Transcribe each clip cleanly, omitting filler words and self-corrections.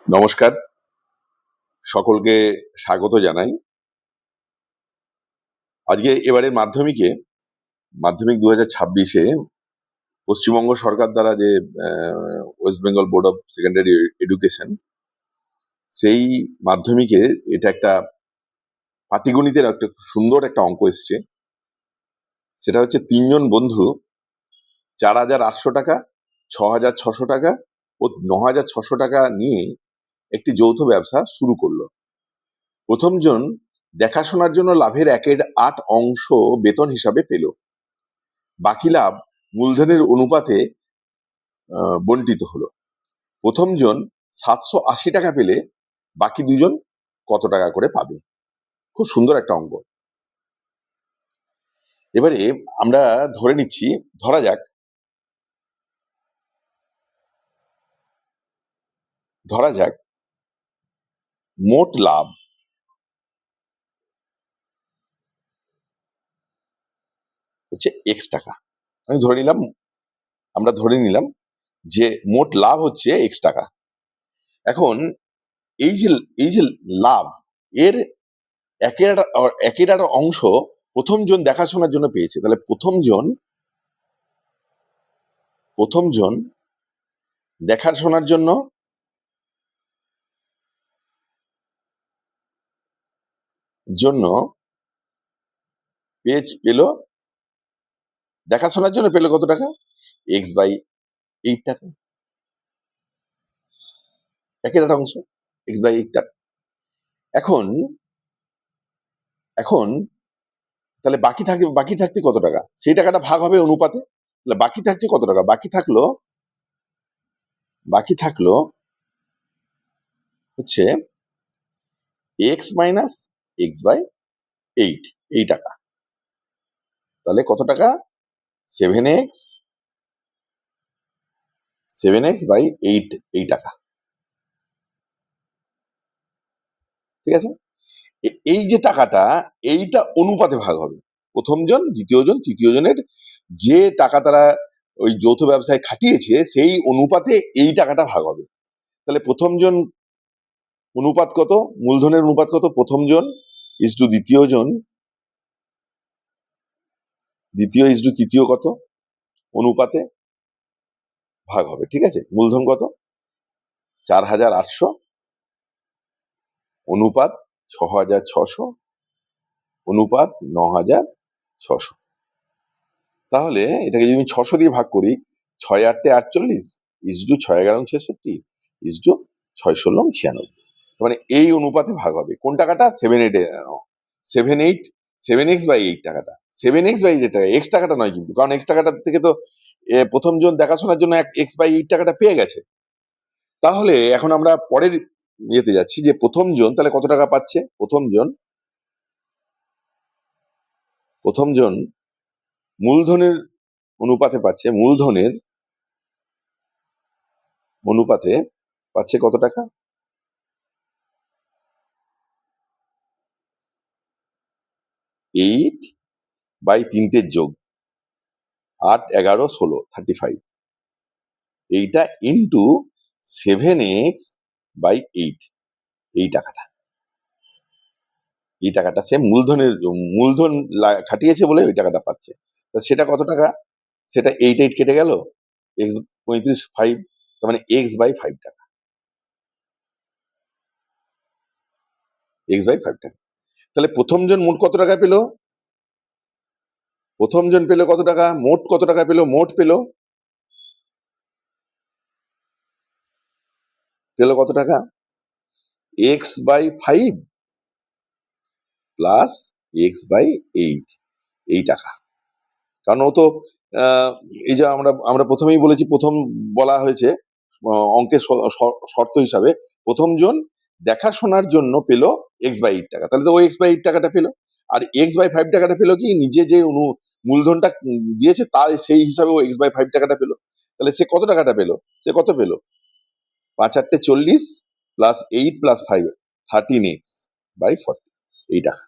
নমস্কার, সকলকে স্বাগত জানাই। আজকে এবারের মাধ্যমিক 2026-এ পশ্চিমবঙ্গ সরকার দ্বারা যে West Bengal board of secondary education, সেই মাধ্যমিকে এটা একটা পাটিগণিতের একটা খুব সুন্দর একটা অঙ্ক এসছে। সেটা হচ্ছে 3 জন বন্ধু 4,800 টাকা, 6,600 টাকা ও 9,600 টাকা নিয়ে একটি যৌথ ব্যবসা শুরু করলো। প্রথম জন দেখাশোনার জন্য লাভের 1/8 অংশ বেতন হিসাবে পেল। বাকি লাভ মূলধনের অনুপাতে বন্টিত হলো। প্রথম জন 780 টাকা পেলে বাকি দুজন কত টাকা করে পাবে? খুব সুন্দর একটা অঙ্ক। এবারে আমরা ধরে নিচ্ছি, ধরা যাক মোট লাভ হচ্ছে এক্স টাকা। আমরা ধরে নিলাম যে মোট লাভ হচ্ছে এক্স টাকা। এখন এই যে এই যে লাভ, এর একের একটা অংশ প্রথম জন দেখাশোনার জন্য পেয়েছে। তাহলে প্রথম জন দেখাশোনার জন্য জন্য পেল, দেখাশোনার জন্য পেল কত টাকা? x/8 টাকা। একের একটা অংশ x/8 টাকা। এখন এখন তাহলে বাকি থাকতে কত টাকা? সেই টাকাটা ভাগ হবে অনুপাতে। তাহলে বাকি থাকছে কত টাকা? বাকি থাকলো হচ্ছে x - x/8, এই টাকা। তাহলে কত টাকা? 7x/8 এই টাকা। ঠিক আছে? এই যে টাকাটা, এইটা অনুপাতে ভাগ হবে। প্রথম জন, দ্বিতীয় জন, তৃতীয় জনের যে টাকা তারা ওই যৌথ ব্যবসায় খাটিয়েছে, সেই অনুপাতে এই টাকাটা ভাগ হবে। তাহলে প্রথম জন অনুপাত কত? মূলধনের অনুপাত কত? প্রথম জন ইসটু দ্বিতীয় জন, দ্বিতীয় ইসটু তৃতীয় কত অনুপাতে ভাগ হবে। ঠিক আছে? মূলধন কত? 4,800 অনুপাত 6,600 অনুপাত 9,600। তাহলে এটাকে যদি আমি 600 দিয়ে ভাগ করি, 6 8 48 ইসটু 6 11 66 ইসটু 6 16 96। মানে এই অনুপাতে ভাগ হবে। কোন টাকাটা? 7x/8 টাকাটা। 7x/8 টাকা, এক্স টাকাটা নয় কিন্তু। কারণ এক্স টাকাটা থেকে তো প্রথম জন দেখাশোনার জন্য x/8 টাকাটা পেয়ে গেছে। তাহলে এখন আমরা পরের ইয়েতে যাচ্ছি, যে প্রথম জন তাহলে কত টাকা পাচ্ছে? প্রথম জন মূলধনের অনুপাতে পাচ্ছে কত টাকা? 8/3 যোগ 8 11 16 35, এইটা ইন্টু 7x/8 এই টাকাটা সে মূলধন খাটিয়েছে বলে ওই টাকাটা পাচ্ছে। তা সেটা কত টাকা? সেটা 8 কেটে গেল, এক্স 35 5, তার মানে x/5 টাকা। টাকা। তাহলে প্রথম জন মোট কত টাকা পেল? প্রথম জন পেল কত টাকা? মোট কত টাকা পেল? পেল কত টাকা? x/5 প্লাস x/8 এই টাকা। কারণ ও তো এই যে আমরা প্রথমেই বলেছি, প্রথম বলা হয়েছে অঙ্কের শর্ত হিসাবে, প্রথম জন দেখাশোনার জন্য পেল x/8 টাকা। তাহলে তো ওই x/8 টাকাটা পেল। আর x/5 টাকাটা পেল কি? নিজে যে মূলধনটা দিয়েছে তার সেই হিসাবে ও x/5 টাকাটা পেল। তাহলে সে কত টাকাটা পেল? সে কত পেল? 5 8 40 প্লাস 8 প্লাস 5 13x/40 এই টাকা।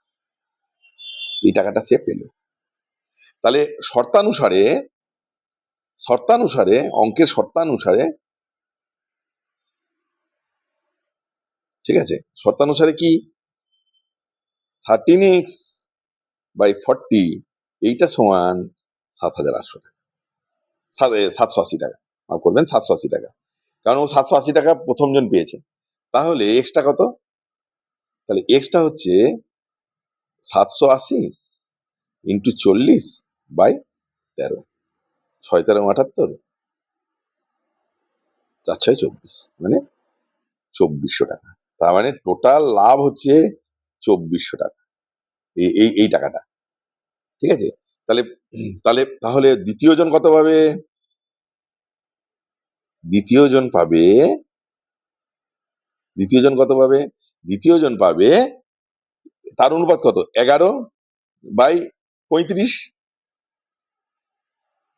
এই টাকাটা সে পেল। তাহলে অঙ্কের শর্তানুসারে ঠিক আছে, শর্তানুসারে কি 13x/40 এইটা সমান 7,800 টাকা, 780 টাকা, মাফ করবেন 780 টাকা, কারণ ও 780 টাকা প্রথম জন পেয়েছে। তাহলে এক্সটা কত? তাহলে এক্সটা হচ্ছে 780 ইন্টু 40/13, 6×13 = 78, 4×6 = 24, মানে 2400 টাকা। তার মানে টোটাল লাভ হচ্ছে 2400 টাকা, এই টাকাটা। ঠিক আছে, তাহলে তাহলে দ্বিতীয় জন কত পাবে? দ্বিতীয় জন পাবে তার অনুপাত কত? 11/35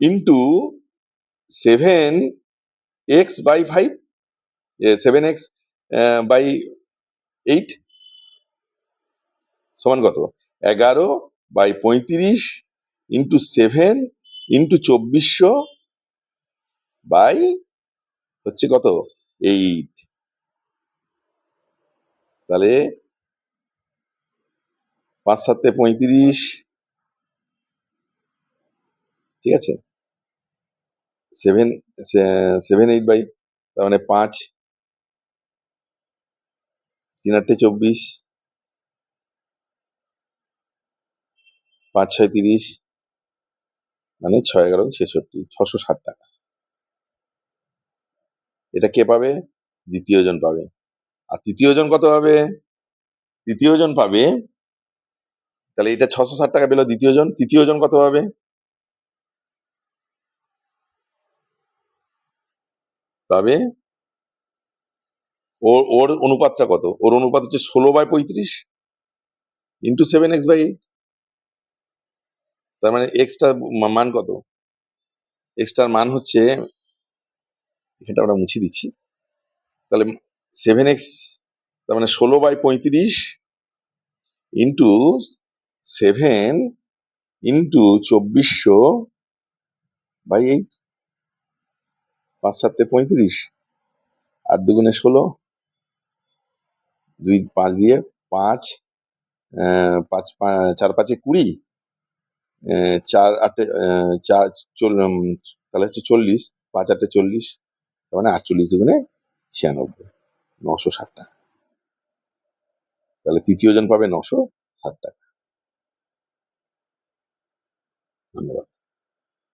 ইন্টু 7x/5, 7x/8 সমান কত? 11/35 ইন্টু 7 ইন্টু 2400 বাই হচ্ছে কত? 8। তাহলে 5×7 = 35, ঠিক আছে, 7 8 তার মানে 5, 3×8 = 24, 5×6 = 30, মানে 6×11 = 66, 660 টাকা। এটা কে পাবে? দ্বিতীয় জন পাবে। আর তৃতীয় জন কত পাবে? তৃতীয় জন পাবে, তাহলে এটা 660 টাকা পেল দ্বিতীয় জন, তৃতীয় জন কত পাবে? পাবে ওর অনুপাতটা কত? ওর অনুপাত হচ্ছে 16/35 ইন্টু 7x/8, তার মানে এক্সটার মান কত? এক্সটার মান হচ্ছে, এটা আমরা মুছে দিচ্ছি, তাহলে 7x, তার মানে 16/35 ইন্টু 7 ইন্টু 2400/8, 5×7 = 35, 8×2 = 16, 2 5 দিয়ে 5, 4×5 = 20, 4×8 তাহলে হচ্ছে 40, 5×8 = 40, তার মানে 48×2 = 96, 960 টাকা। তাহলে তৃতীয় জন পাবে 960 টাকা। ধন্যবাদ।